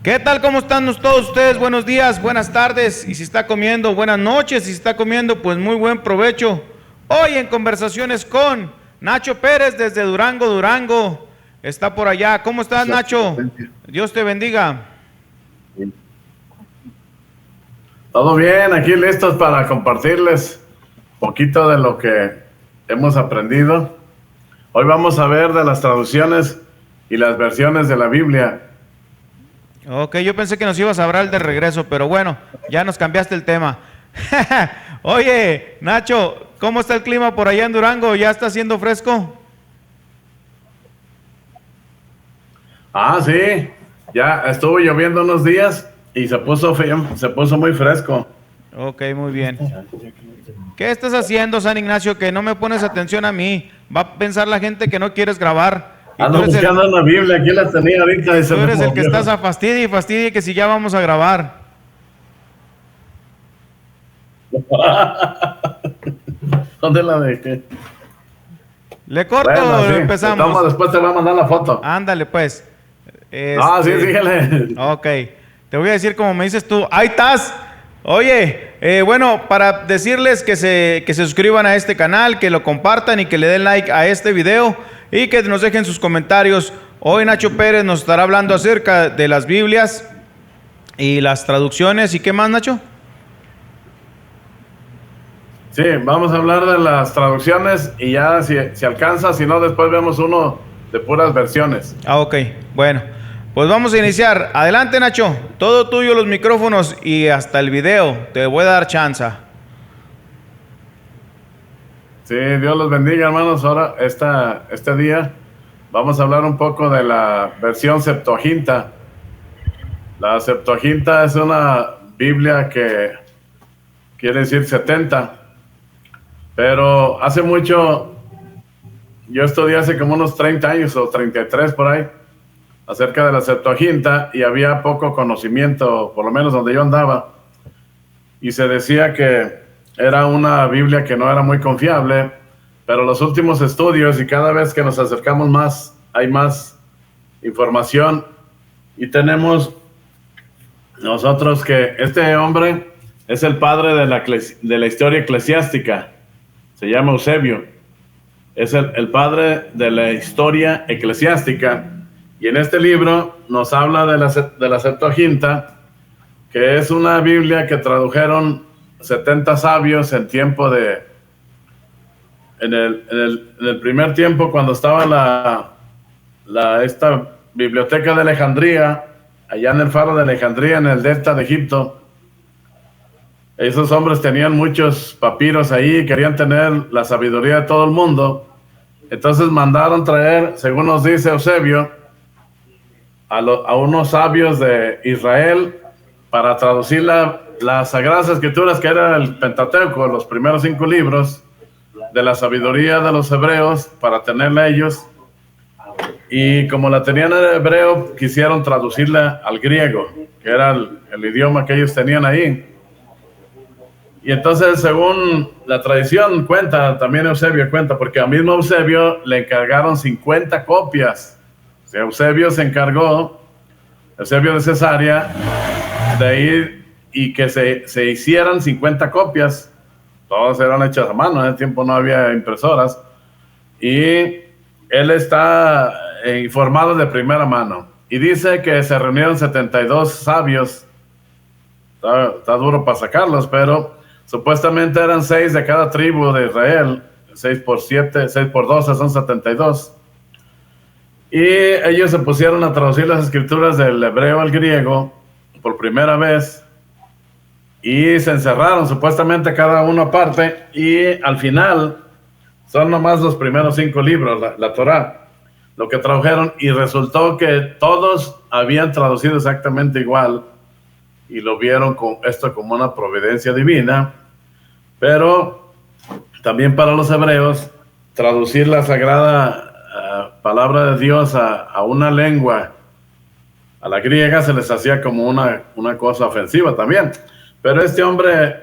¿Qué tal? ¿Cómo están todos ustedes? Buenos días, buenas tardes, y si está comiendo, buenas noches, si está comiendo, pues muy buen provecho. Hoy en Conversaciones con Nacho Pérez desde Durango, Durango. Está por allá. ¿Cómo estás, Nacho? Dios te bendiga. Todo bien, aquí listos para compartirles un poquito de lo que hemos aprendido. Hoy vamos a ver de las traducciones y las versiones de la Biblia. Ok, yo pensé que nos ibas a hablar de regreso, pero bueno, ya nos cambiaste el tema. Oye, Nacho, ¿cómo está el clima por allá en Durango? ¿Ya está haciendo fresco? Sí, ya estuvo lloviendo unos días y se puso muy fresco. Ok, muy bien. ¿Qué estás haciendo, San Ignacio, que no me pones atención a mí? Va a pensar la gente que no quieres grabar. Ando buscando en la Biblia, aquí la tenía ahorita. Tú eres el que estás a fastidio y fastidio que si ya vamos a grabar. ¿Dónde la dejé? ¿Le corto Bueno, sí, empezamos? Después te voy a mandar la foto. Ándale, pues. Sí, síguele. Ok. Te voy a decir como me dices tú. ¡Ahí estás! Oye, bueno, para decirles que se suscriban a este canal, que lo compartan y que le den like a este video y que nos dejen sus comentarios. Hoy Nacho Pérez nos estará hablando acerca de las Biblias y las traducciones. ¿Y qué más, Nacho? Sí, vamos a hablar de las traducciones y ya si alcanza, si no, después vemos uno de puras versiones. Ok, bueno, pues vamos a iniciar. Adelante, Nacho, todo tuyo los micrófonos y hasta el video, te voy a dar chance. Sí, Dios los bendiga, hermanos. Ahora, este día, vamos a hablar un poco de la versión Septuaginta. La Septuaginta es una Biblia que quiere decir 70. Pero hace mucho, yo estudié hace como unos 30 años o 33 por ahí, acerca de la Septuaginta, y había poco conocimiento, por lo menos donde yo andaba, y se decía que era una Biblia que no era muy confiable, pero los últimos estudios y cada vez que nos acercamos más, hay más información, y tenemos nosotros que este hombre es el padre de la historia eclesiástica. Se llama Eusebio, es el padre de la historia eclesiástica, y en este libro nos habla de la Septuaginta, que es una Biblia que tradujeron 70 sabios en tiempo en el primer tiempo, cuando estaba esta biblioteca de Alejandría, allá en el faro de Alejandría, en el delta de Egipto. Esos hombres tenían muchos papiros ahí, querían tener la sabiduría de todo el mundo. Entonces mandaron traer, según nos dice Eusebio, a unos sabios de Israel para traducir las Sagradas Escrituras, que era el Pentateuco, los primeros 5 libros de la sabiduría de los hebreos, para tenerla ellos. Y como la tenían en hebreo, quisieron traducirla al griego, que era el idioma que ellos tenían ahí. Y entonces, según la tradición cuenta, también Eusebio cuenta, porque al mismo Eusebio le encargaron 50 copias. O sea, Eusebio de Cesarea, de ir y que se hicieran 50 copias. Todas eran hechas a mano, en ese tiempo no había impresoras. Y él está informado de primera mano. Y dice que se reunieron 72 sabios. Está duro para sacarlos, pero supuestamente eran 6 de cada tribu de Israel. 6 por 7, 6 por 12 son 72. Y ellos se pusieron a traducir las escrituras del hebreo al griego por primera vez. Y se encerraron supuestamente cada uno aparte. Y al final son nomás los primeros 5 libros, la Torá, lo que tradujeron. Y resultó que todos habían traducido exactamente igual. Y lo vieron con esto como una providencia divina. Pero también para los hebreos, traducir la sagrada palabra de Dios a una lengua, a la griega, se les hacía como una cosa ofensiva también. Pero este hombre,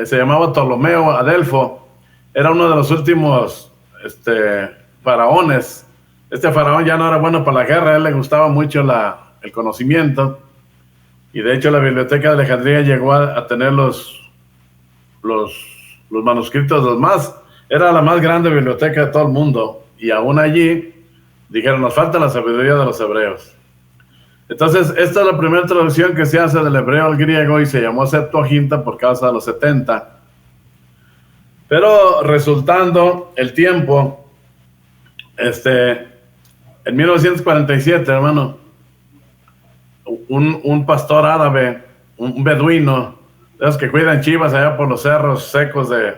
se llamaba Ptolomeo Adelfo, era uno de los últimos faraones. Este faraón ya no era bueno para la guerra, a él le gustaba mucho la el conocimiento. Y de hecho la Biblioteca de Alejandría llegó a tener los manuscritos, era la más grande biblioteca de todo el mundo. Y aún allí dijeron, nos falta la sabiduría de los hebreos. Entonces, esta es la primera traducción que se hace del hebreo al griego y se llamó Septuaginta por causa de los 70. Pero resultando el tiempo, en 1947, hermano, un pastor árabe, un beduino, de los que cuidan chivas allá por los cerros secos de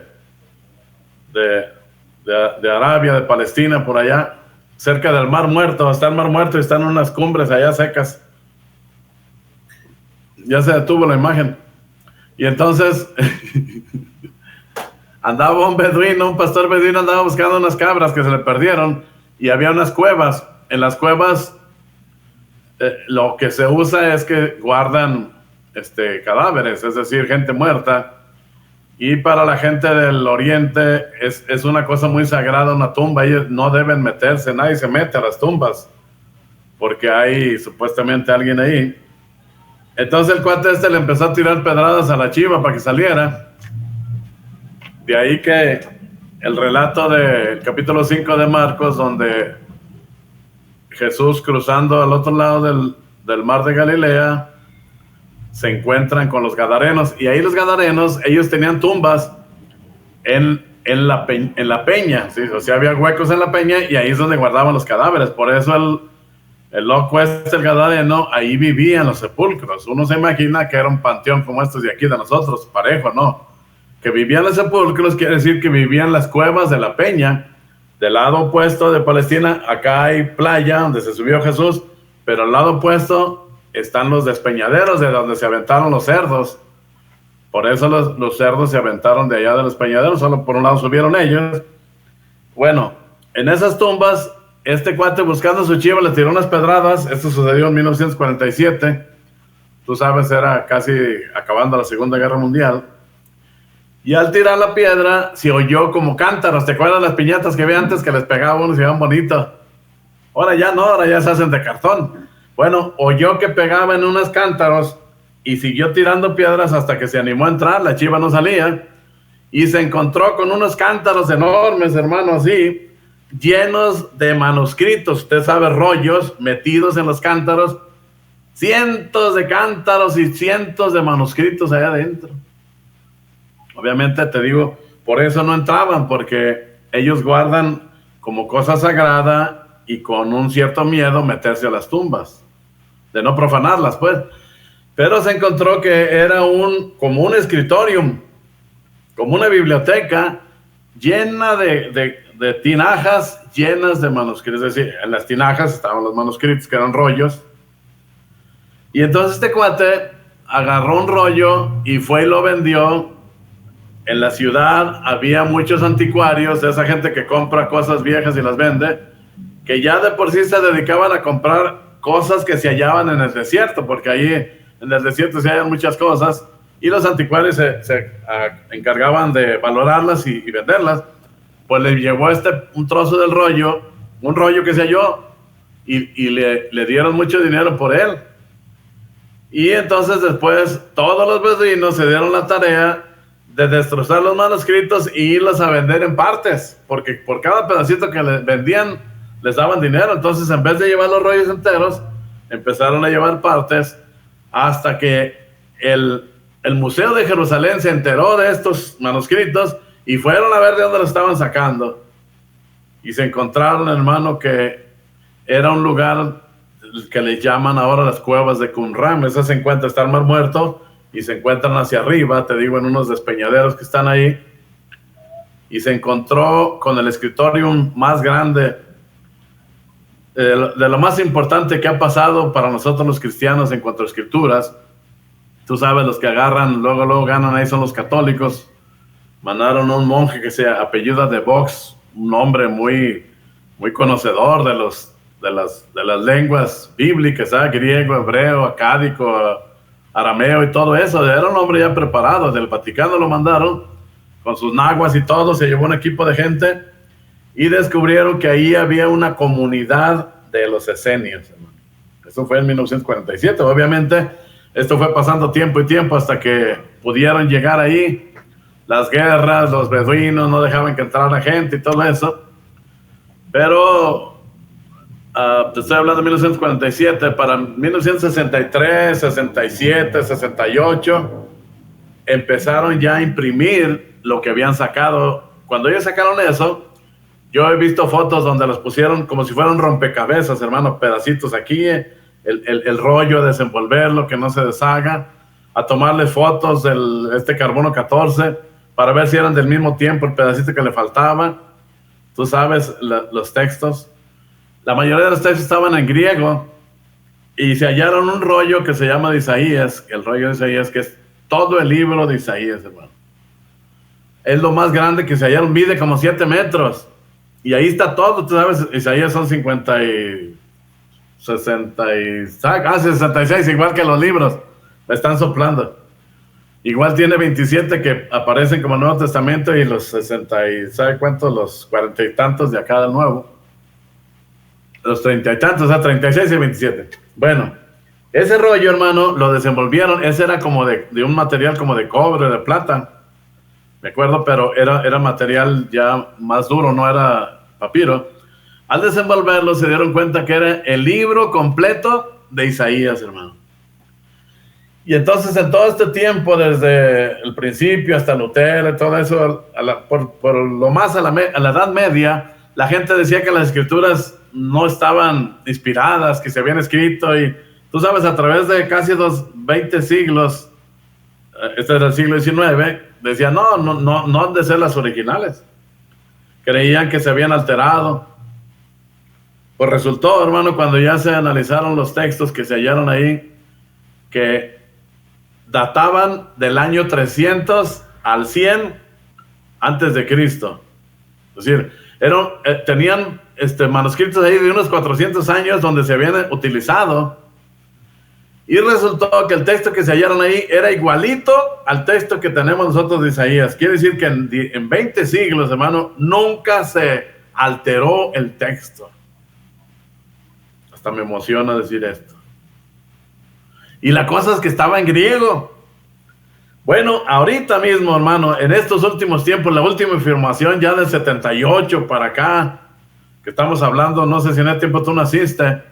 Arabia, de Palestina, por allá, cerca del Mar Muerto. Está el Mar Muerto y están unas cumbres allá secas. Ya se detuvo la imagen. Y entonces andaba un pastor beduino, andaba buscando unas cabras que se le perdieron, y había unas cuevas. En las cuevas lo que se usa es que guardan cadáveres, es decir, gente muerta. Y para la gente del oriente es una cosa muy sagrada una tumba. Ellos no deben meterse, nadie se mete a las tumbas, porque hay supuestamente alguien ahí. Entonces el cuate le empezó a tirar pedradas a la chiva para que saliera. De ahí que el relato del capítulo 5 de Marcos, donde Jesús, cruzando al otro lado del mar de Galilea, se encuentran con los gadarenos. Y ahí los gadarenos, ellos tenían tumbas en la peña, ¿sí? O sea, había huecos en la peña y ahí es donde guardaban los cadáveres. Por eso el loco el gadareno, ahí vivían los sepulcros. Uno se imagina que era un panteón como estos de aquí de nosotros, parejo, ¿no? Que vivían los sepulcros quiere decir que vivían las cuevas de la peña. Del lado opuesto de Palestina, acá hay playa donde se subió Jesús, pero al lado opuesto están los despeñaderos de donde se aventaron los cerdos. Por eso los cerdos se aventaron de allá de los peñaderos, solo por un lado subieron ellos. Bueno, en esas tumbas, este cuate buscando su chiva le tiró unas pedradas. Esto sucedió en 1947. Tú sabes, era casi acabando la Segunda Guerra Mundial. Y al tirar la piedra, se oyó como cántaros. ¿Te acuerdas las piñatas que había antes que les pegaba uno y se iban bonitos? Ahora ya no, ahora ya se hacen de cartón. Bueno, oyó que pegaba en unos cántaros y siguió tirando piedras hasta que se animó a entrar. La chiva no salía y se encontró con unos cántaros enormes, hermano, así, llenos de manuscritos. Usted sabe, rollos metidos en los cántaros, cientos de cántaros y cientos de manuscritos allá adentro. Obviamente, te digo, por eso no entraban, porque ellos guardan como cosa sagrada y con un cierto miedo meterse a las tumbas, de no profanarlas, pues. Pero se encontró que era como un escritorium, como una biblioteca llena de tinajas llenas de manuscritos. Es decir, en las tinajas estaban los manuscritos, que eran rollos. Y entonces este cuate agarró un rollo y fue y lo vendió. En la ciudad había muchos anticuarios, de esa gente que compra cosas viejas y las vende, que ya de por sí se dedicaban a comprar cosas que se hallaban en el desierto, porque ahí en el desierto se hallan muchas cosas, y los anticuarios se encargaban de valorarlas y venderlas. Pues le llevó un trozo del rollo, un rollo que se halló, y le dieron mucho dinero por él. Y entonces después todos los vecinos se dieron la tarea de destrozar los manuscritos y irlos a vender en partes, porque por cada pedacito que les vendían les daban dinero. Entonces, en vez de llevar los rollos enteros, empezaron a llevar partes, hasta que el Museo de Jerusalén se enteró de estos manuscritos y fueron a ver de dónde los estaban sacando, y se encontraron, hermano, que era un lugar que le llaman ahora las cuevas de Qumran. Esa se encuentra, está el Mar Muerto, y se encuentran hacia arriba, te digo, en unos despeñaderos que están ahí. Y se encontró con el escritorium más grande, de lo más importante que ha pasado para nosotros los cristianos en cuanto a escrituras. Tú sabes, los que agarran, luego ganan ahí son los católicos. Mandaron a un monje que se apellida de Vox, un hombre muy, muy conocedor de las lenguas bíblicas, griego, hebreo, acádico, arameo y todo eso. Era un hombre ya preparado. Del Vaticano lo mandaron con sus naguas y todo. Se llevó un equipo de gente y descubrieron que ahí había una comunidad de los esenios, hermano. Eso fue en 1947. Obviamente, esto fue pasando tiempo y tiempo hasta que pudieron llegar ahí. Las guerras, los beduinos no dejaban que entrara gente y todo eso. Pero te estoy hablando de 1947. Para 1963, 67, 68, empezaron ya a imprimir lo que habían sacado. Cuando ellos sacaron eso, yo he visto fotos donde los pusieron como si fueran rompecabezas, hermano, pedacitos aquí, el rollo a desenvolverlo, que no se deshaga, a tomarle fotos este carbono 14 para ver si eran del mismo tiempo el pedacito que le faltaba. Tú sabes, los textos. La mayoría de los textos estaban en griego y se hallaron un rollo que se llama de Isaías, el rollo de Isaías, que es todo el libro de Isaías, hermano. Es lo más grande que se hallaron, mide como 7 metros. Y ahí está todo, tú sabes, Isaías son 66, igual que los libros, me están soplando. Igual tiene 27 que aparecen como Nuevo Testamento y los 60 y ¿sabe cuántos? Los 40 y tantos de acá del Nuevo. Los 30 y tantos, o sea, 36 y 27. Bueno, ese rollo, hermano, lo desenvolvieron, ese era como de un material como de cobre, de plata. Me acuerdo, pero era material ya más duro, no era papiro. Al desenvolverlo se dieron cuenta que era el libro completo de Isaías, hermano. Y entonces en todo este tiempo, desde el principio hasta Lutero y todo eso, por lo más a la Edad Media, la gente decía que las escrituras no estaban inspiradas, que se habían escrito, y tú sabes, a través de casi 20 siglos, este era el siglo XIX, decían, no han de ser las originales. Creían que se habían alterado. Pues resultó, hermano, cuando ya se analizaron los textos que se hallaron ahí, que databan del año 300 al 100 antes de Cristo. Es decir, tenían manuscritos ahí de unos 400 años donde se habían utilizado. Y resultó que el texto que se hallaron ahí era igualito al texto que tenemos nosotros de Isaías. Quiere decir que en 20 siglos, hermano, nunca se alteró el texto. Hasta me emociona decir esto. Y la cosa es que estaba en griego. Bueno, ahorita mismo, hermano, en estos últimos tiempos, la última información ya del 78 para acá, que estamos hablando, no sé si en ese tiempo tú naciste,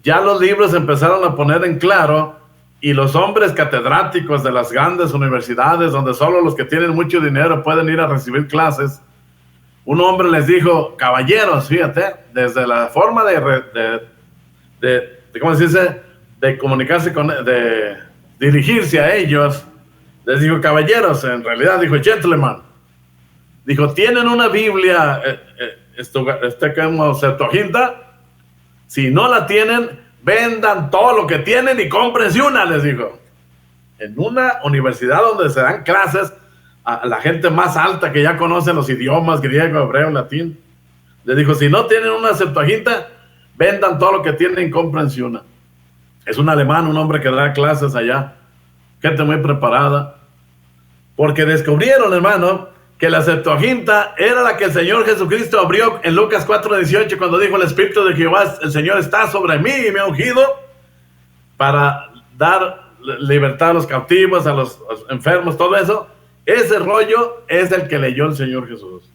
ya los libros empezaron a poner en claro, y los hombres catedráticos de las grandes universidades, donde solo los que tienen mucho dinero pueden ir a recibir clases, un hombre les dijo, caballeros, fíjate, desde la forma de ¿cómo se dice?, de comunicarse de dirigirse a ellos, les dijo, caballeros, en realidad dijo, gentlemen, dijo, ¿tienen una Biblia, como Septuaginta? Si no la tienen, vendan todo lo que tienen y cómprense una, les dijo. En una universidad donde se dan clases a la gente más alta que ya conoce los idiomas griego, hebreo, latín, les dijo, si no tienen una Septuaginta, vendan todo lo que tienen y cómprense una. Es un alemán, un hombre que da clases allá, gente muy preparada, porque descubrieron, hermano, que la Septuaginta era la que el Señor Jesucristo abrió en Lucas 4:18 cuando dijo, el Espíritu de Jehová, el Señor está sobre mí y me ha ungido para dar libertad a los cautivos, a los enfermos, todo eso. Ese rollo es el que leyó el Señor Jesús.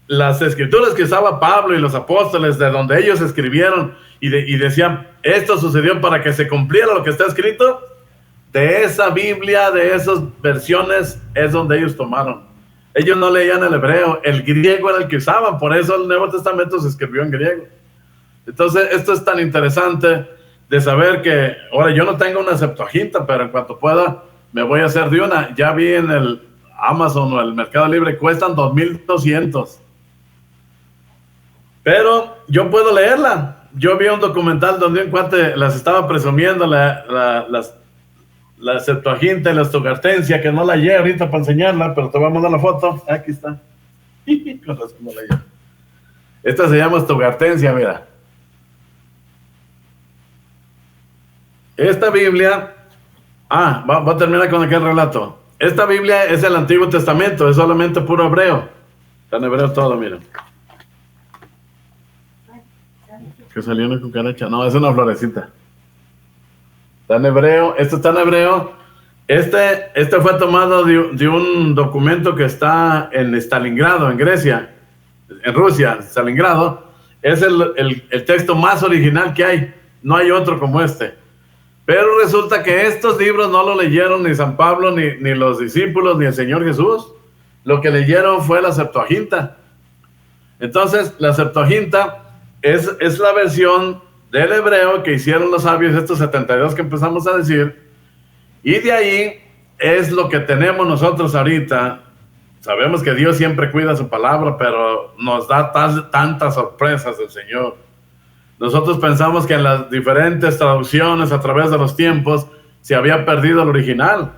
Las escrituras que usaba Pablo y los apóstoles, de donde ellos escribieron y decían, esto sucedió para que se cumpliera lo que está escrito, de esa Biblia, de esas versiones, es donde ellos tomaron. Ellos no leían el hebreo, el griego era el que usaban, por eso el Nuevo Testamento se escribió en griego. Entonces, esto es tan interesante de saber que, ahora yo no tengo una Septuaginta, pero en cuanto pueda, me voy a hacer de una. Ya vi en el Amazon o el Mercado Libre, cuestan 2,200. Pero yo puedo leerla. Yo vi un documental donde un cuate las estaba presumiendo, la Septuaginta y la Stuttgartensia, que no la llevo ahorita para enseñarla, pero te voy a mandar la foto. Aquí está. Con razón no la llevo. Esta se llama Stuttgartensia, mira. Esta Biblia, voy a terminar con aquel relato. Esta Biblia es el Antiguo Testamento, es solamente puro hebreo. Está en hebreo todo, mira. ¿Que salió una cucaracha? No, es una florecita. Está en hebreo. Este está en hebreo. Este fue tomado de un documento que está en Stalingrado, en Grecia, en Rusia, Stalingrado. Es el texto más original que hay. No hay otro como este. Pero resulta que estos libros no lo leyeron ni San Pablo, ni los discípulos, ni el Señor Jesús. Lo que leyeron fue la Septuaginta. Entonces, la Septuaginta es la versión del hebreo que hicieron los sabios, estos 72 que empezamos a decir, y de ahí es lo que tenemos nosotros ahorita. Sabemos que Dios siempre cuida su palabra, pero nos da tantas sorpresas el Señor. Nosotros pensamos que en las diferentes traducciones a través de los tiempos se había perdido el original,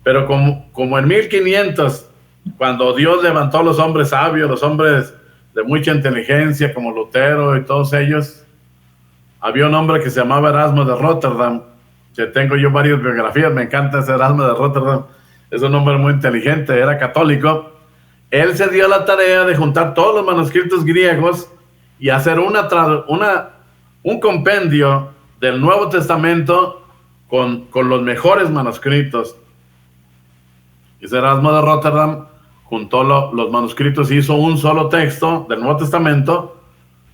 pero como en 1500, cuando Dios levantó a los hombres sabios, los hombres de mucha inteligencia como Lutero y todos ellos, había un hombre que se llamaba Erasmo de Rotterdam, que tengo yo varias biografías, me encanta ese Erasmo de Rotterdam, es un hombre muy inteligente, era católico. Él se dio la tarea de juntar todos los manuscritos griegos y hacer un compendio del Nuevo Testamento con los mejores manuscritos. Y ese Erasmo de Rotterdam juntó los manuscritos y hizo un solo texto del Nuevo Testamento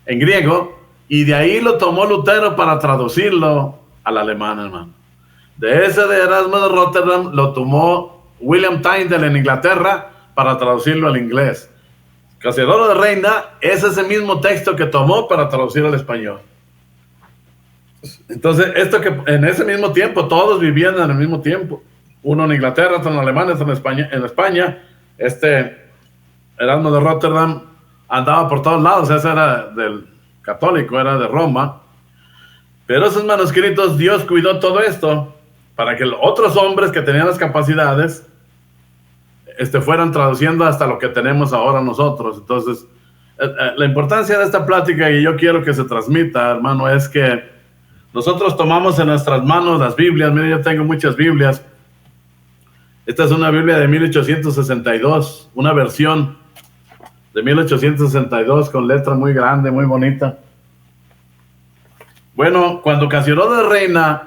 en griego, y de ahí lo tomó Lutero para traducirlo al alemán, hermano. De ese de Erasmo de Rotterdam lo tomó William Tyndale en Inglaterra para traducirlo al inglés. Casiodoro de Reina es ese mismo texto que tomó para traducir al español. Entonces, esto que en ese mismo tiempo, todos vivían en el mismo tiempo. Uno en Inglaterra, otro en Alemania, otro en España. Erasmo de Rotterdam andaba por todos lados. Ese era del católico, era de Roma. Pero esos manuscritos, Dios cuidó todo esto para que los otros hombres que tenían las capacidades fueran traduciendo hasta lo que tenemos ahora nosotros. Entonces, la importancia de esta plática, y yo quiero que se transmita, hermano, es que nosotros tomamos en nuestras manos las Biblias. Mire, yo tengo muchas Biblias. Esta es una Biblia de 1862, una versión de 1862 con letra muy grande, muy bonita. Bueno, cuando Casiodoro de Reina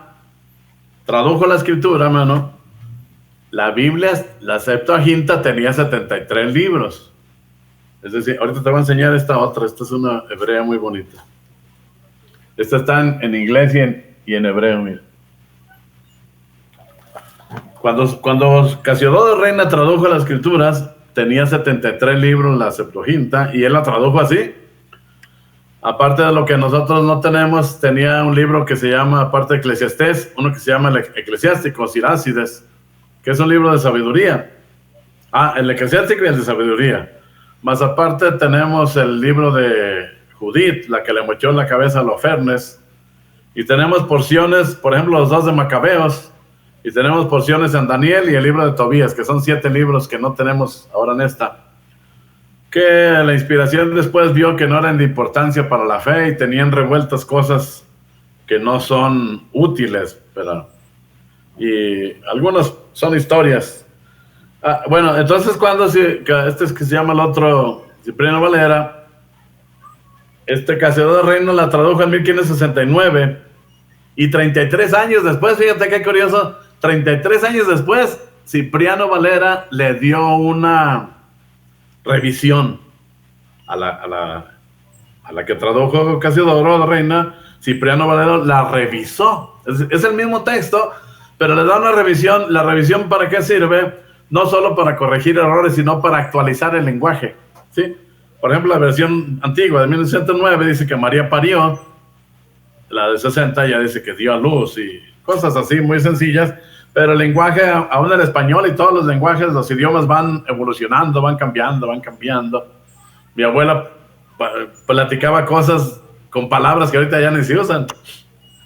tradujo la escritura, hermano, la Biblia, la Septuaginta, tenía 73 libros. Es decir, ahorita te voy a enseñar esta otra. Esta es una hebrea muy bonita. Esta está en inglés y en hebreo, mira. Cuando Casiodoro de Reina tradujo las escrituras, tenía 73 libros la Septuaginta, y él la tradujo así. Aparte de lo que nosotros no tenemos, tenía un libro que se llama, aparte de Eclesiastés, uno que se llama el Eclesiástico, Sirácides, que es un libro de sabiduría. El Eclesiástico y el de sabiduría. Más aparte tenemos el libro de Judith, la que le mochó en la cabeza a Holofernes. Y tenemos porciones, por ejemplo, los 2 de Macabeos. Y tenemos porciones en Daniel y el libro de Tobías, que son 7 libros que no tenemos ahora en esta. Que la inspiración después vio que no eran de importancia para la fe y tenían revueltas cosas que no son útiles, y algunos son historias. Bueno, entonces cuando este es que se llama el otro, Cipriano Valera, Casiodoro de Reina la tradujo en 1569, y 33 años después, fíjate qué curioso, 33 años después, Cipriano Valera le dio una revisión a la que tradujo Casiodoro de Reina. Cipriano Valera la revisó. Es el mismo texto, pero le da una revisión. ¿La revisión para qué sirve? No solo para corregir errores, sino para actualizar el lenguaje, ¿sí? Por ejemplo, la versión antigua de 1909 dice que María parió. La de 60 ya dice que dio a luz y cosas así muy sencillas. Pero el lenguaje, aún el español y todos los lenguajes, los idiomas van evolucionando, van cambiando, van cambiando. Mi abuela platicaba cosas con palabras que ahorita ya ni se usan.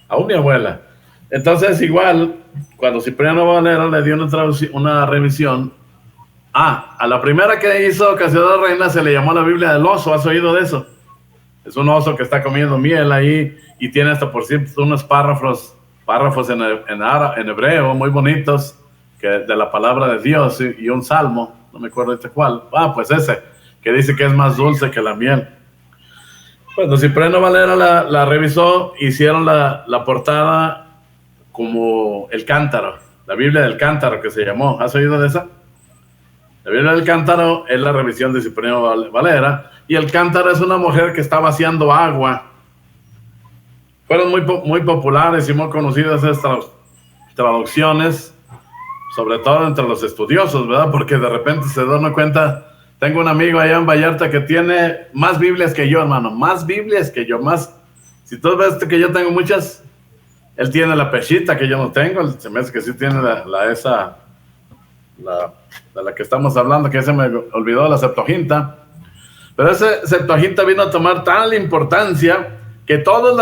Aún mi abuela. Entonces, igual, cuando Cipriano Valera le dio una revisión, a la primera que hizo Casiodoro de Reina se le llamó la Biblia del oso. ¿Has oído de eso? Es un oso que está comiendo miel ahí y tiene hasta por cierto unos párrafos en hebreo muy bonitos de la palabra de Dios, y un salmo, no me acuerdo cuál. Pues ese, que dice que es más dulce que la miel. Cuando Cipriano Valera la revisó, hicieron la portada como el cántaro, la Biblia del cántaro que se llamó. ¿Has oído de esa? La Biblia del cántaro es la revisión de Cipriano Valera, y el cántaro es una mujer que está vaciando agua. Fueron muy populares y muy conocidas estas traducciones, sobre todo entre los estudiosos, ¿verdad? Porque de repente se dan cuenta. Tengo un amigo allá en Vallarta que tiene más Biblias que yo, hermano, más Biblias que yo, más. Si tú ves que yo tengo muchas, él tiene la Peshita que yo no tengo, se me hace que sí tiene de la que estamos hablando, que se me olvidó, la Septuaginta. Pero ese Septuaginta vino a tomar tal importancia que todos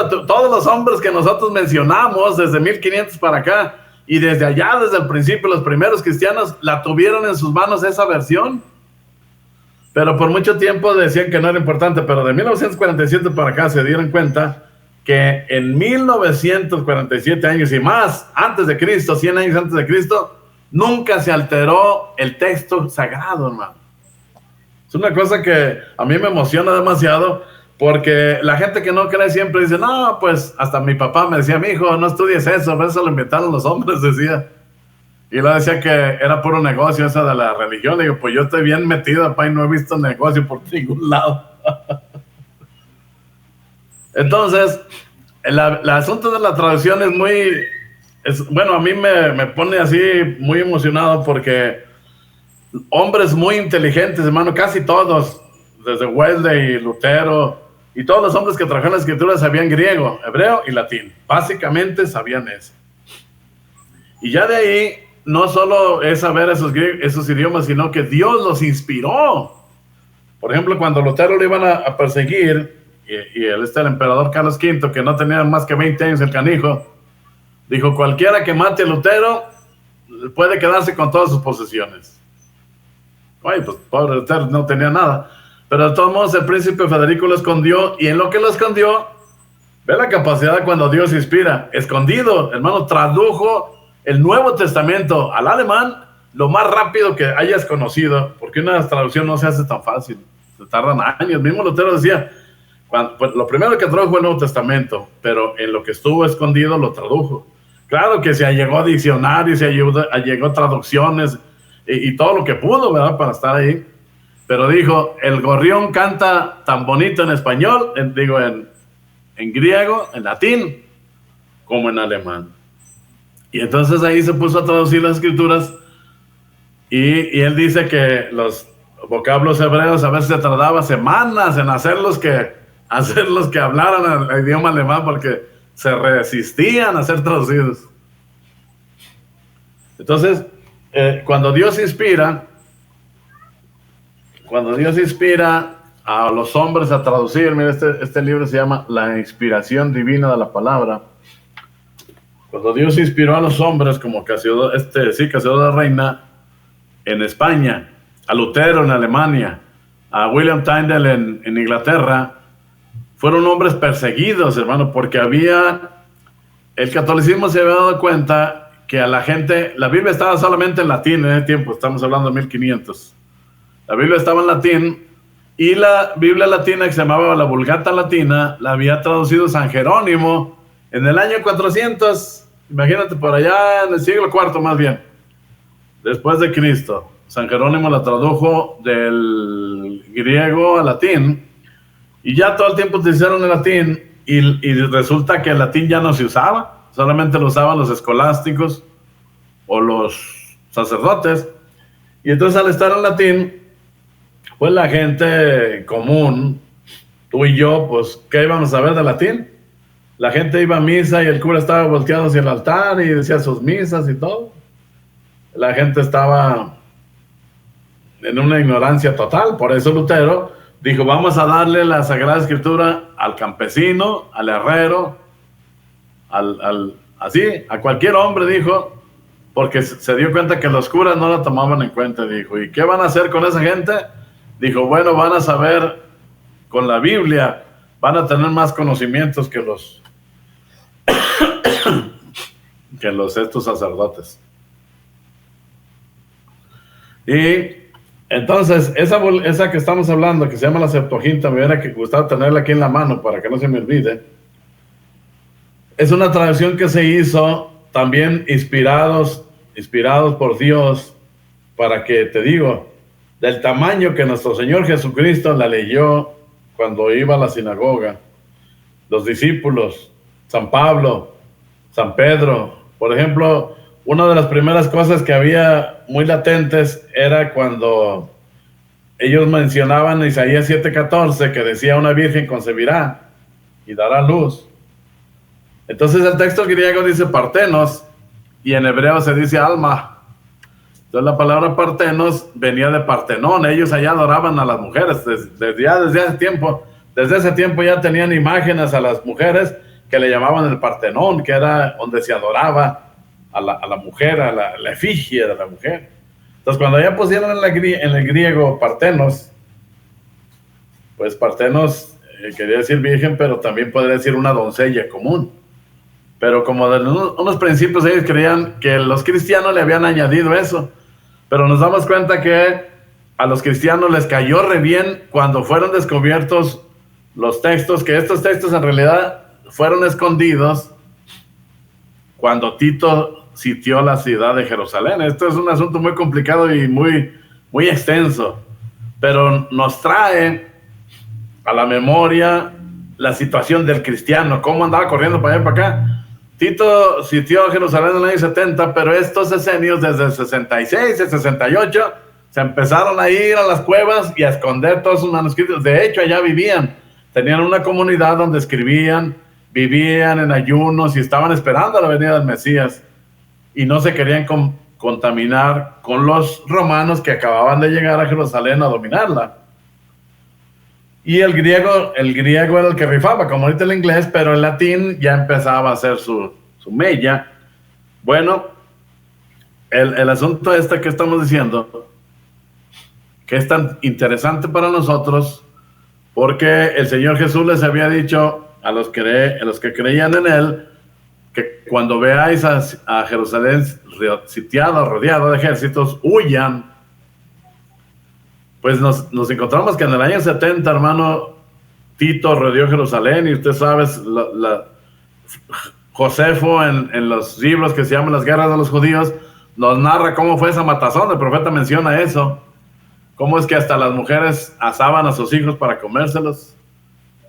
los hombres que nosotros mencionamos desde 1500 para acá, y desde allá, desde el principio, los primeros cristianos la tuvieron en sus manos, esa versión. Pero por mucho tiempo decían que no era importante, pero de 1947 para acá se dieron cuenta que en 1947 años y más, antes de Cristo, 100 años antes de Cristo, nunca se alteró el texto sagrado, hermano. Es una cosa que a mí me emociona demasiado, porque la gente que no cree siempre dice, no, pues hasta mi papá me decía, mi hijo, no estudies eso lo inventaron los hombres, decía. Y lo decía que era puro negocio esa de la religión. Le digo, pues yo estoy bien metido, papá, y no he visto negocio por ningún lado. Entonces, el asunto de la traducción bueno, a mí me pone así muy emocionado, porque hombres muy inteligentes, hermano, casi todos, desde Wesley y Lutero, y todos los hombres que trabajaron en la escritura sabían griego, hebreo y latín. Básicamente sabían eso. Y ya de ahí, no solo es saber esos idiomas, sino que Dios los inspiró. Por ejemplo, cuando Lutero lo iban a perseguir, y el emperador Carlos V, que no tenía más que 20 años el canijo, dijo, cualquiera que mate a Lutero puede quedarse con todas sus posesiones. Ay, pues pobre Lutero no tenía nada. Pero de todos modos el príncipe Federico lo escondió, y en lo que lo escondió, ve la capacidad cuando Dios inspira. Escondido, hermano, tradujo el Nuevo Testamento al alemán lo más rápido que hayas conocido, porque una traducción no se hace tan fácil, se tardan años. Mismo Lutero decía, pues, lo primero que tradujo fue el Nuevo Testamento, pero en lo que estuvo escondido lo tradujo. Claro que se allegó diccionarios, se allegó traducciones y todo lo que pudo, ¿verdad?, para estar ahí. Pero dijo, el gorrión canta tan bonito en español, en griego, en latín, como en alemán. Y entonces ahí se puso a traducir las escrituras, y él dice que los vocablos hebreos a veces se tardaba semanas en hacerlos que hablaran el idioma alemán, porque se resistían a ser traducidos. Entonces, cuando Dios inspira a los hombres a traducir, mira, este libro se llama La inspiración divina de la palabra. Cuando Dios inspiró a los hombres, como Casiodoro de Reina en España, a Lutero en Alemania, a William Tyndale en Inglaterra, fueron hombres perseguidos, hermano, porque el catolicismo se había dado cuenta que a la gente, la Biblia estaba solamente en latín en ese tiempo, estamos hablando de 1500. La Biblia estaba en latín, y la Biblia latina, que se llamaba la Vulgata Latina, la había traducido San Jerónimo en el año 400, imagínate, por allá en el siglo IV más bien, después de Cristo. San Jerónimo la tradujo del griego al latín, y ya todo el tiempo utilizaron el latín, y resulta que el latín ya no se usaba, solamente lo usaban los escolásticos o los sacerdotes. Y entonces, al estar en latín, pues la gente común, tú y yo, pues, ¿qué íbamos a ver de latín? La gente iba a misa y el cura estaba volteado hacia el altar y decía sus misas y todo. La gente estaba en una ignorancia total. Por eso Lutero dijo, vamos a darle la Sagrada Escritura al campesino, al herrero, así, a cualquier hombre, dijo, porque se dio cuenta que los curas no la tomaban en cuenta, dijo. ¿Y qué van a hacer con esa gente? Dijo, bueno, van a saber con la Biblia, van a tener más conocimientos que estos sacerdotes. Y entonces, esa que estamos hablando, que se llama la Septuaginta, me hubiera gustado tenerla aquí en la mano para que no se me olvide. Es una traducción que se hizo también inspirados por Dios, para que, te digo, del tamaño que nuestro Señor Jesucristo la leyó cuando iba a la sinagoga, los discípulos, San Pablo, San Pedro. Por ejemplo, una de las primeras cosas que había muy latentes era cuando ellos mencionaban Isaías 7:14, que decía: una virgen concebirá y dará luz. Entonces el texto griego dice partenos, y en hebreo se dice alma. Entonces la palabra partenos venía de Partenón. Ellos allá adoraban a las mujeres desde ese tiempo ya tenían imágenes a las mujeres que le llamaban el Partenón, que era donde se adoraba a la mujer, a la efigie de la mujer. Entonces cuando ya pusieron en el griego partenos, pues partenos quería decir virgen, pero también podría decir una doncella común. Pero como de unos principios ellos creían que los cristianos le habían añadido eso. Pero nos damos cuenta que a los cristianos les cayó re bien cuando fueron descubiertos los textos, que estos textos en realidad fueron escondidos cuando Tito sitió la ciudad de Jerusalén. Esto es un asunto muy complicado y muy extenso, pero nos trae a la memoria la situación del cristiano, cómo andaba corriendo para allá y para acá. Tito sitió Jerusalén en el año 70, pero estos esenios desde el 66, el 68, se empezaron a ir a las cuevas y a esconder todos sus manuscritos. De hecho, allá vivían. Tenían una comunidad donde escribían, vivían en ayunos y estaban esperando la venida del Mesías. Y no se querían contaminar con los romanos que acababan de llegar a Jerusalén a dominarla. Y el griego era el que rifaba, como ahorita el inglés, pero el latín ya empezaba a hacer su mella. Bueno, el asunto que estamos diciendo, que es tan interesante para nosotros, porque el Señor Jesús les había dicho a los que creían en Él, que cuando veáis a Jerusalén sitiado, rodeado de ejércitos, huyan. Pues nos encontramos que en el año 70, hermano, Tito rodeó Jerusalén, y usted sabe, Josefo en los libros que se llaman Las Guerras de los Judíos, nos narra cómo fue esa matazón. El profeta menciona eso, cómo es que hasta las mujeres asaban a sus hijos para comérselos,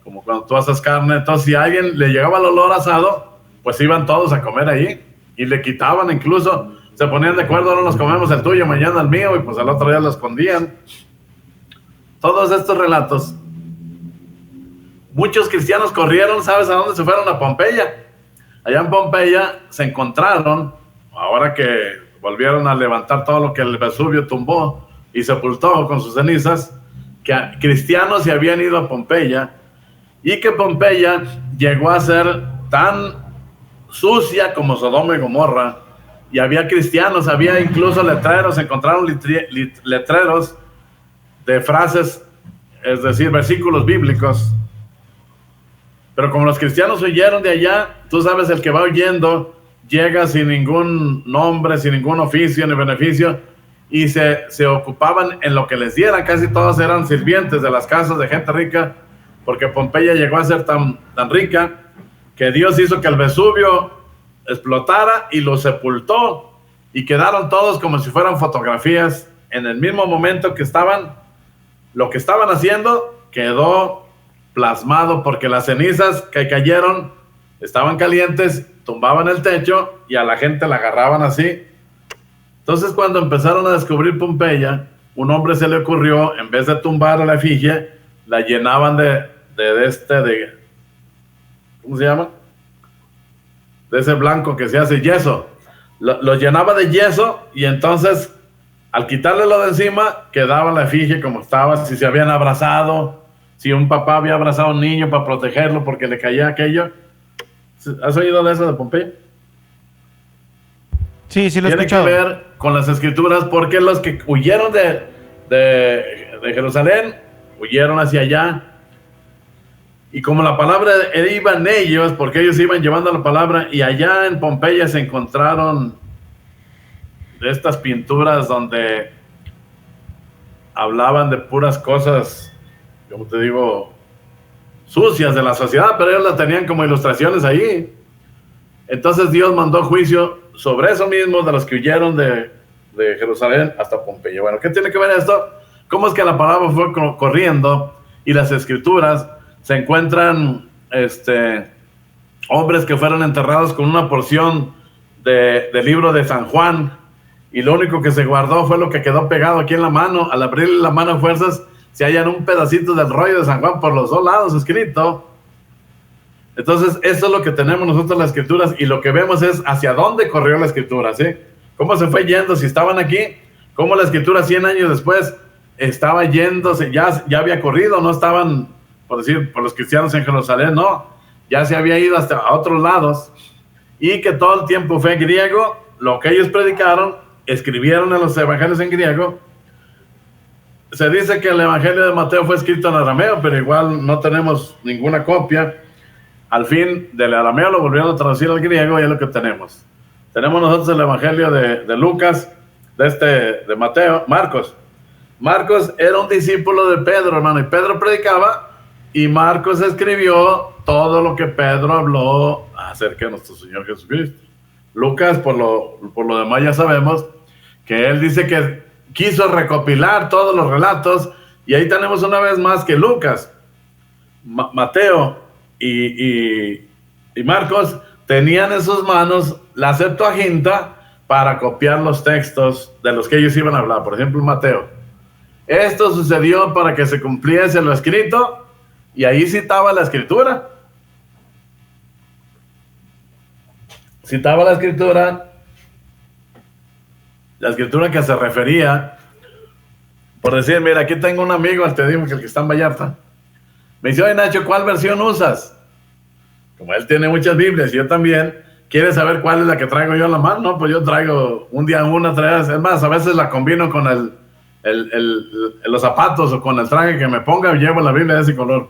como cuando tú asas carne. Entonces, si a alguien le llegaba el olor asado, pues iban todos a comer ahí, y le quitaban, incluso se ponían de acuerdo: no nos comemos el tuyo, mañana el mío, y pues al otro día lo escondían. Todos estos relatos, muchos cristianos corrieron, ¿sabes a dónde se fueron? A Pompeya. Allá en Pompeya se encontraron, ahora que volvieron a levantar todo lo que el Vesubio tumbó y sepultó con sus cenizas, que cristianos se habían ido a Pompeya, y que Pompeya llegó a ser tan sucia como Sodoma y Gomorra, y había cristianos, había incluso letreros, se encontraron letreros de frases, es decir, versículos bíblicos. Pero como los cristianos huyeron de allá, tú sabes, el que va huyendo llega sin ningún nombre, sin ningún oficio ni beneficio, y se ocupaban en lo que les dieran. Casi todos eran sirvientes de las casas de gente rica, porque Pompeya llegó a ser tan rica que Dios hizo que el Vesubio explotara y lo sepultó, y quedaron todos como si fueran fotografías. En el mismo momento que lo que estaban haciendo quedó plasmado, porque las cenizas que cayeron estaban calientes, tumbaban el techo y a la gente la agarraban así. Entonces, cuando empezaron a descubrir Pompeya, un hombre se le ocurrió, en vez de tumbar a la efigie, la llenaban de ¿cómo se llama? De ese blanco que se hace yeso. Lo llenaba de yeso, y entonces, al quitarle lo de encima, quedaba la efigie como estaba. Si se habían abrazado, si un papá había abrazado a un niño para protegerlo porque le caía aquello. ¿Has oído de eso de Pompeya? Sí, lo he escuchado. Tiene que ver con las escrituras, porque los que huyeron de Jerusalén, huyeron hacia allá. Y como la palabra iba en ellos, porque ellos iban llevando la palabra, y allá en Pompeya se encontraron de estas pinturas donde hablaban de puras cosas, como te digo, sucias de la sociedad, pero ellos las tenían como ilustraciones ahí. Entonces Dios mandó juicio sobre eso mismo de los que huyeron de Jerusalén hasta Pompeya. Bueno, ¿qué tiene que ver esto? ¿Cómo es que la palabra fue corriendo y las escrituras se encuentran hombres que fueron enterrados con una porción del libro de San Juan, y lo único que se guardó fue lo que quedó pegado aquí en la mano? Al abrirle la mano a fuerzas se hallan un pedacito del rollo de San Juan por los dos lados escrito. Entonces eso es lo que tenemos nosotros las escrituras, y lo que vemos es hacia dónde corrió la escritura, ¿sí? Cómo se fue yendo, si estaban aquí, cómo la escritura 100 años después estaba yéndose, ya había corrido, no estaban, por decir, por los cristianos en Jerusalén, no, ya se había ido hasta a otros lados, y que todo el tiempo fue griego, lo que ellos predicaron, escribieron en los evangelios en griego. Se dice que el evangelio de Mateo fue escrito en arameo, pero igual no tenemos ninguna copia. Al fin del arameo lo volvieron a traducir al griego y es lo que tenemos. Tenemos nosotros el evangelio de Lucas, de Mateo, Marcos. Marcos era un discípulo de Pedro, hermano, y Pedro predicaba, y Marcos escribió todo lo que Pedro habló acerca de nuestro Señor Jesucristo. Lucas, por lo demás, ya sabemos que él dice que quiso recopilar todos los relatos, y ahí tenemos una vez más que Lucas, Mateo y Marcos tenían en sus manos la Septuaginta para copiar los textos de los que ellos iban a hablar. Por ejemplo, Mateo. Esto sucedió para que se cumpliese lo escrito, y ahí citaba la escritura. Citaba la escritura que se refería, por decir, mira, aquí tengo un amigo, te digo que el que está en Vallarta, me dice, oye Nacho, ¿cuál versión usas? Como él tiene muchas Biblias y yo también, ¿quiere saber cuál es la que traigo yo en la mano? No, pues yo traigo un día una, tres, es más, a veces la combino con los zapatos o con el traje que me ponga, y llevo la Biblia de ese color.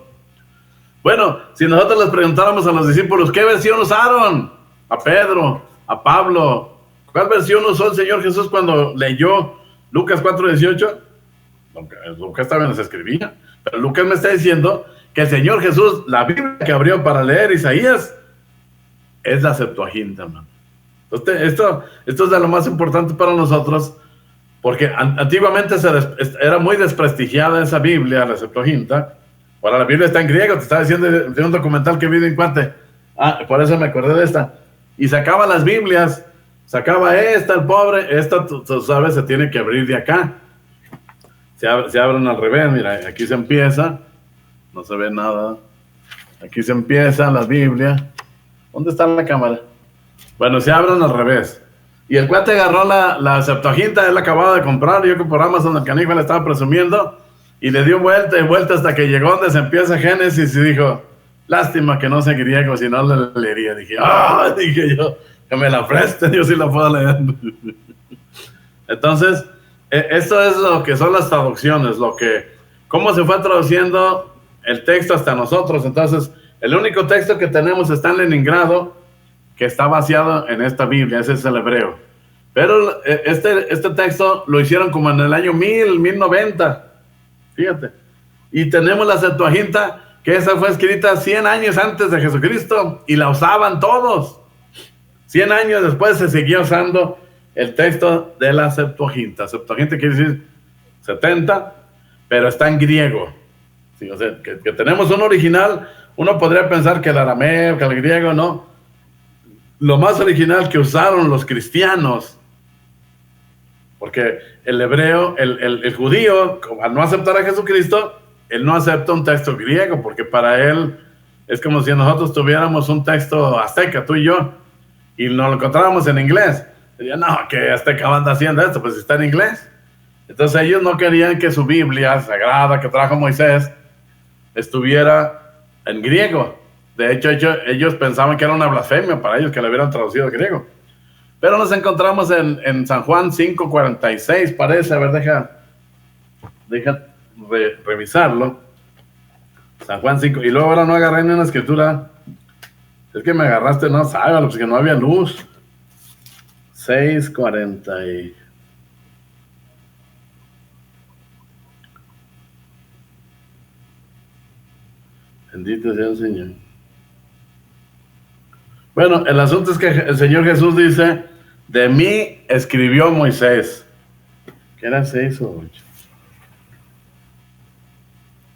Bueno, si nosotros les preguntáramos a los discípulos, ¿qué versión usaron? A Pedro, a Pablo, ¿cuál versión usó el Señor Jesús cuando leyó Lucas 4:18? Lucas también les escribía, pero Lucas me está diciendo que el Señor Jesús, la Biblia que abrió para leer Isaías, es la Septuaginta, hermano. Entonces, esto es de lo más importante para nosotros, porque antiguamente era muy desprestigiada esa Biblia, la Septuaginta. Ahora la Biblia está en griego, te estaba diciendo de un documental que vi de Incuante. Por eso me acordé de esta. Y sacaba las Biblias, sacaba esta, el pobre, esta, tú sabes, se tiene que abrir de acá. Se abren al revés, mira, aquí se empieza, no se ve nada. Aquí se empieza la Biblia. ¿Dónde está la cámara? Bueno, se abren al revés. Y el cuate agarró la Septuaginta, él acababa de comprar, yo que por Amazon el canijo le estaba presumiendo, y le dio vuelta y vuelta hasta que llegó donde se empieza Génesis y dijo, lástima que no sé griego, si no le leería. Dije yo, que me la presten, yo sí la puedo leer. Entonces, esto es lo que son las traducciones, cómo se fue traduciendo el texto hasta nosotros. Entonces, el único texto que tenemos está en Leningrado, que está vaciado en esta Biblia, ese es el hebreo. Pero este texto lo hicieron como en el año 1090, fíjate. Y tenemos la Septuaginta, que esa fue escrita 100 años antes de Jesucristo, y la usaban todos. 100 años después se seguía usando el texto de la Septuaginta. Septuaginta quiere decir 70, pero está en griego. Sí, o sea, que tenemos un original. Uno podría pensar que el arameo, que el griego, no. Lo más original que usaron los cristianos, porque el hebreo, el judío, al no aceptar a Jesucristo, él no acepta un texto griego, porque para él es como si nosotros tuviéramos un texto azteca, tú y yo, y nos lo encontráramos en inglés. Diría, no, que azteca anda haciendo esto, pues está en inglés. Entonces ellos no querían que su Biblia sagrada que trajo Moisés estuviera en griego. De hecho, ellos pensaban que era una blasfemia para ellos que le hubieran traducido al griego. Pero nos encontramos en San Juan 5:46, parece. A ver, deja revisarlo. San Juan 5. Y luego ahora no agarré ni una escritura. Es que me agarraste, no, sábalo, pues que no había luz. 6:40. Bendito sea el Señor. Bueno, el asunto es que el Señor Jesús dice, de mí escribió Moisés. ¿Qué era 6 o 8?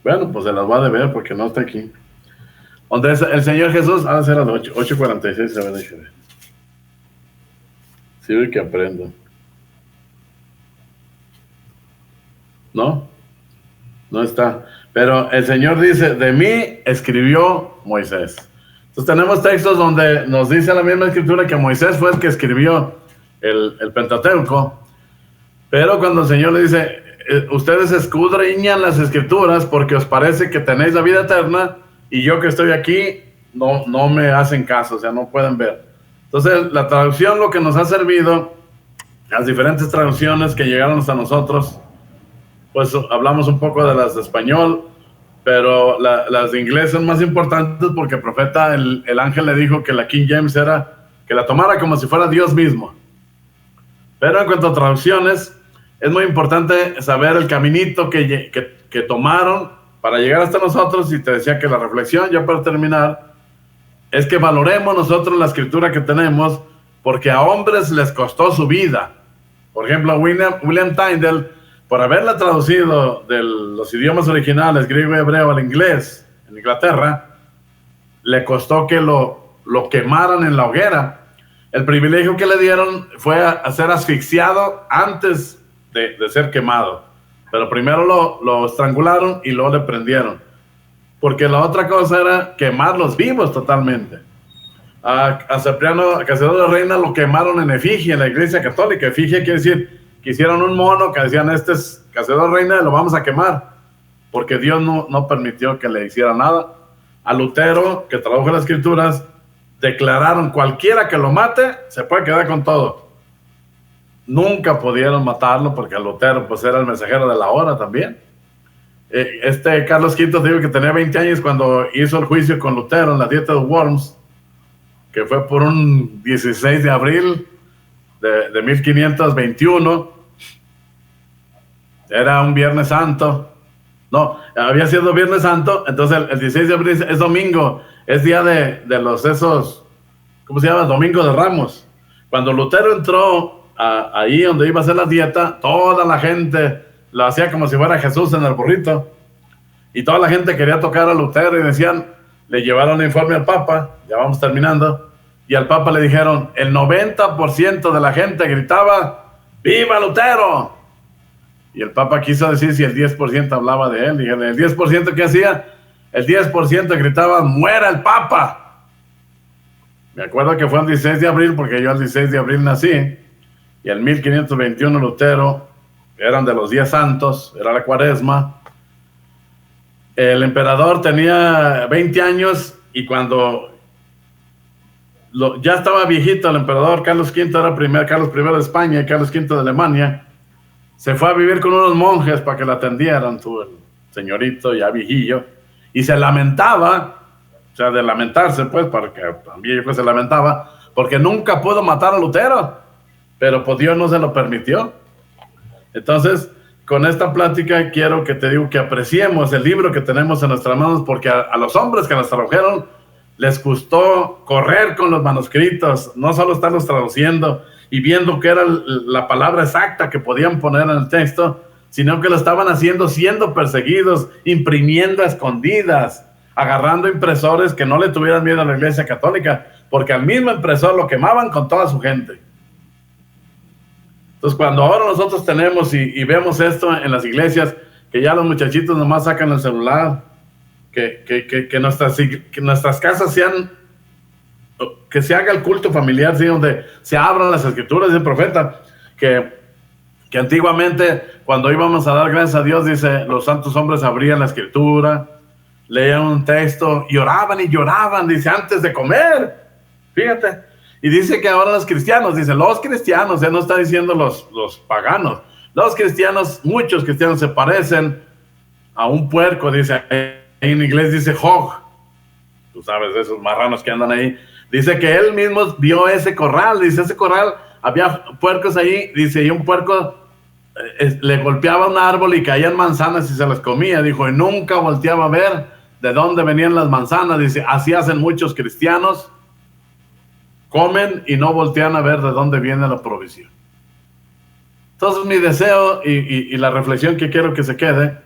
Bueno, pues se las va a deber porque no está aquí. Donde el Señor Jesús, a ser las 8:46, a ver, déjame. Sí, ve que aprendo. ¿No? No está. Pero el Señor dice, de mí escribió Moisés. Entonces tenemos textos donde nos dice la misma escritura que Moisés fue el que escribió el Pentateuco. Pero cuando el Señor le dice, ustedes escudriñan las escrituras porque os parece que tenéis la vida eterna y yo que estoy aquí no me hacen caso, o sea, no pueden ver. Entonces la traducción, lo que nos ha servido, las diferentes traducciones que llegaron hasta nosotros, pues hablamos un poco de las de español, pero las de inglés son más importantes porque el profeta, el ángel le dijo que la King James era que la tomara como si fuera Dios mismo. Pero en cuanto a traducciones, es muy importante saber el caminito que tomaron para llegar hasta nosotros. Y te decía que la reflexión, ya para terminar, es que valoremos nosotros la escritura que tenemos, porque a hombres les costó su vida. Por ejemplo, William Tyndale, por haberla traducido de los idiomas originales, griego y hebreo, al inglés, en Inglaterra, le costó que lo quemaran en la hoguera. El privilegio que le dieron fue a ser asfixiado antes de ser quemado. Pero primero lo estrangularon y luego le prendieron. Porque la otra cosa era quemarlos vivos totalmente. A Cipriano, a Casiodoro de Reina, lo quemaron en efigie en la Iglesia Católica. Efigie quiere decir que hicieron un mono que decían, este es Casiodoro de Reina, lo vamos a quemar. Porque Dios no permitió que le hiciera nada. A Lutero, que tradujo las Escrituras, declararon, cualquiera que lo mate, se puede quedar con todo. Nunca pudieron matarlo porque Lutero pues era el mensajero de la hora también. Carlos V, digo que tenía 20 años cuando hizo el juicio con Lutero en la Dieta de Worms, que fue por un 16 de abril de 1521. Era un Viernes Santo. No, había sido Viernes Santo, entonces el 16 de abril es domingo, es día de los esos, ¿cómo se llama? Domingo de Ramos. Cuando Lutero entró ahí donde iba a hacer la dieta, toda la gente lo hacía como si fuera Jesús en el burrito, y toda la gente quería tocar a Lutero y decían, le llevaron el informe al Papa, ya vamos terminando, y al Papa le dijeron, el 90% de la gente gritaba, ¡viva Lutero! Y el Papa quiso decir si el 10% hablaba de él. Dijeron, ¿el 10% qué hacía? El 10% gritaba, ¡muera el Papa! Me acuerdo que fue el 16 de abril, porque yo el 16 de abril nací, y el 1521 Lutero, eran de los 10 santos, era la Cuaresma. El emperador tenía 20 años, y cuando ya estaba viejito el emperador, Carlos V era Carlos I de España y Carlos V de Alemania, se fue a vivir con unos monjes para que la atendieran, el señorito ya viejillo, y se lamentaba, o sea, de lamentarse, pues, porque también se lamentaba, porque nunca pudo matar a Lutero, pero pues Dios no se lo permitió. Entonces, con esta plática quiero que te digo que apreciemos el libro que tenemos en nuestras manos, porque a los hombres que nos tradujeron les gustó correr con los manuscritos, no solo estarlos traduciendo y viendo qué era la palabra exacta que podían poner en el texto, sino que lo estaban haciendo siendo perseguidos, imprimiendo a escondidas, agarrando impresores que no le tuvieran miedo a la Iglesia Católica, porque al mismo impresor lo quemaban con toda su gente. Entonces, cuando ahora nosotros tenemos y vemos esto en las iglesias, que ya los muchachitos nomás sacan el celular, que nuestras casas sean, que se haga el culto familiar, ¿sí? Donde se abran las escrituras del profeta, que antiguamente cuando íbamos a dar gracias a Dios, dice, los santos hombres abrían la escritura, leían un texto y lloraban, dice, antes de comer, fíjate. Y dice que ahora los cristianos, ya no está diciendo los paganos, los cristianos, muchos cristianos se parecen a un puerco, dice, en inglés dice hog, tú sabes, esos marranos que andan ahí. Dice que él mismo vio ese corral, dice, ese corral, había puercos ahí, dice, y un puerco le golpeaba un árbol y caían manzanas y se las comía, dijo, y nunca volteaba a ver de dónde venían las manzanas, dice, así hacen muchos cristianos comen y no voltean a ver de dónde viene la provisión. Entonces mi deseo y la reflexión que quiero que se quede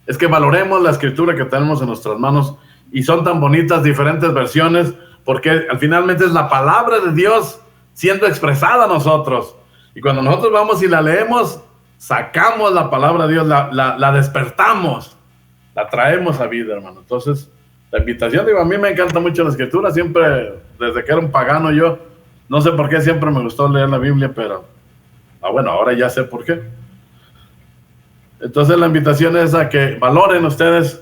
es que valoremos la escritura que tenemos en nuestras manos, y son tan bonitas diferentes versiones, porque al finalmente es la palabra de Dios siendo expresada a nosotros. Y cuando nosotros vamos y la leemos, sacamos la palabra de Dios, la despertamos, la traemos a vida, hermano. Entonces, la invitación, digo, a mí me encanta mucho la escritura, siempre, desde que era un pagano yo, no sé por qué siempre me gustó leer la Biblia, pero, bueno, ahora ya sé por qué. Entonces la invitación es a que valoren ustedes,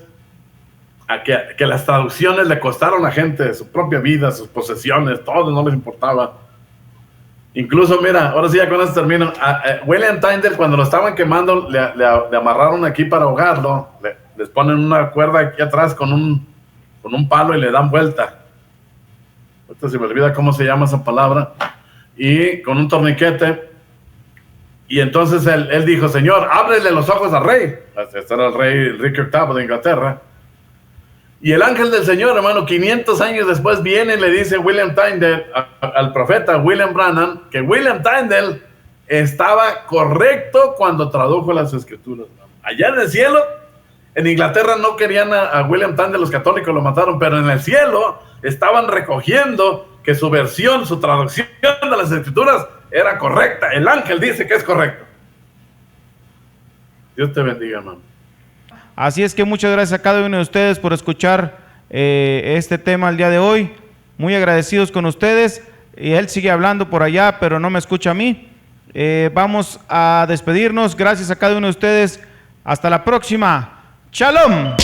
a que las traducciones le costaron a la gente su propia vida, sus posesiones, todo, no les importaba. Incluso, mira, ahora sí ya con esto termino. William Tyndale, cuando lo estaban quemando, le amarraron aquí para ahogarlo, les ponen una cuerda aquí atrás con un palo y le dan vuelta. Ahorita se me olvida cómo se llama esa palabra. Y con un torniquete. Y entonces él dijo, Señor, ábrele los ojos al rey. Este era el rey Enrique VIII de Inglaterra. Y el ángel del Señor, hermano, 500 años después viene y le dice William Tyndale, al profeta William Branham, que William Tyndale estaba correcto cuando tradujo las escrituras. Allá en el cielo, en Inglaterra no querían a William Tyndale, los católicos lo mataron, pero en el cielo estaban recogiendo que su versión, su traducción de las escrituras era correcta. El ángel dice que es correcto. Dios te bendiga, hermano. Así es que muchas gracias a cada uno de ustedes por escuchar este tema el día de hoy. Muy agradecidos con ustedes. Y él sigue hablando por allá, pero no me escucha a mí. Vamos a despedirnos. Gracias a cada uno de ustedes. Hasta la próxima. ¡Shalom!